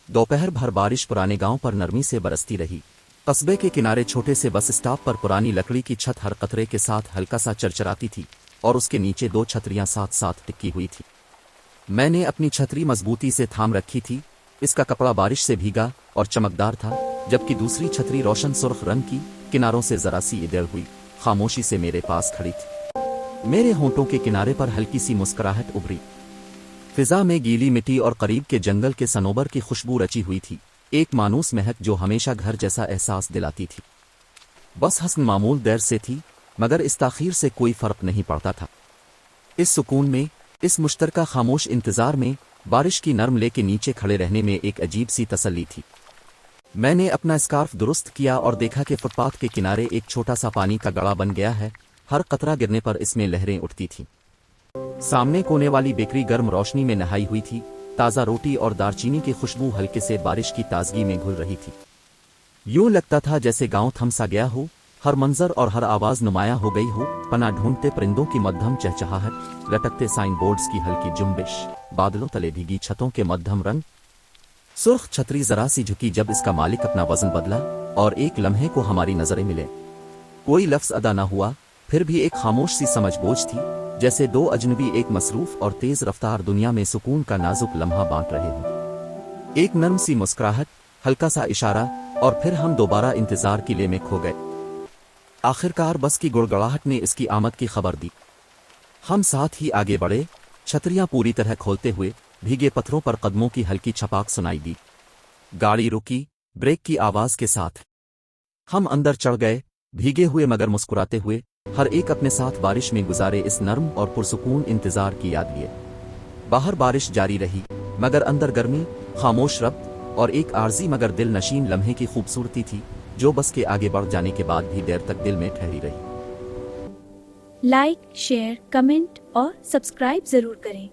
दोपहर भर बारिश पुराने गांव पर नरमी से बरसती रही। कस्बे के किनारे छोटे से बस स्टॉप पर पुरानी लकड़ी की छत हर कतरे के साथ हल्का सा चरचराती थी और उसके नीचे दो छतरियां साथ साथ टिकी हुई थी। मैंने अपनी छतरी मजबूती से थाम रखी थी। इसका कपड़ा बारिश से भीगा और चमकदार था, जबकि दूसरी छतरी रोशन सुर्ख रंग की, किनारों से जरा सी इधर हुई, खामोशी से मेरे पास खड़ी थी। मेरे होंठों के किनारे पर हल्की सी मुस्कुराहट उभरी। फिजा में गीली मिट्टी और करीब के जंगल के सनोबर की खुशबू रची हुई थी, एक मानूस महक जो हमेशा घर जैसा एहसास दिलाती थी। बस हसन मामूल देर से थी, मगर इस ताखीर से कोई फर्क नहीं पड़ता था। इस सुकून में, इस मुश्तरका खामोश इंतजार में, बारिश की नरम ले के नीचे खड़े रहने में एक अजीब सी तसल्ली थी। मैंने अपना स्कार्फ दुरुस्त किया और देखा कि फुटपाथ के किनारे एक छोटा सा पानी का गड़ा बन गया है। हर कतरा गिरने पर इसमें लहरें उठती थीं। सामने कोने वाली बेकरी गर्म रोशनी में नहाई हुई थी। ताज़ा रोटी और दारचीनी की खुशबू हल्के से बारिश की ताजगी में घुल रही थी। यूं लगता था जैसे गांव थम सा गया हो, हर मंजर और हर आवाज नुमायां हो गई हो। पना ढूंढते परिंदों की मध्यम चहचहाहट, लटकते साइन बोर्ड्स की हल्की जुम्बिश, बादलों तले भीगी छतों के मध्यम रंग। सुर्ख छतरी जरा सी झुकी जब इसका मालिक अपना वजन बदला और एक लम्हे को हमारी नजरें मिले। कोई लफ्ज अदा न हुआ, फिर भी एक खामोश सी समझबूझ थी, जैसे दो अजनबी एक मसरूफ और तेज रफ्तार दुनिया में सुकून का नाजुक लम्हा बांट रहे हों। एक नरम सी मुस्कुराहट, हल्का सा इशारा, और फिर हम दोबारा इंतजार किले में खो गए। आखिरकार बस की गुड़गड़ाहट ने इसकी आमद की खबर दी। हम साथ ही आगे बढ़े, छतरियां पूरी तरह खोलते हुए। भीगे पत्थरों पर कदमों की हल्की छपाक सुनाई दी। गाड़ी रुकी, ब्रेक की आवाज के साथ। हम अंदर चढ़ गए, भीगे हुए मगर मुस्कुराते हुए, हर एक अपने साथ बारिश में गुजारे इस नर्म और पुरसुकून इंतजार की याद लिए। बाहर बारिश जारी रही, मगर अंदर गर्मी, खामोश रब्त और एक आर्जी मगर दिल नशीन लम्हे की खूबसूरती थी, जो बस के आगे बढ़ जाने के बाद भी देर तक दिल में ठहरी रही। लाइक, शेयर, कमेंट और सब्सक्राइब जरूर करें।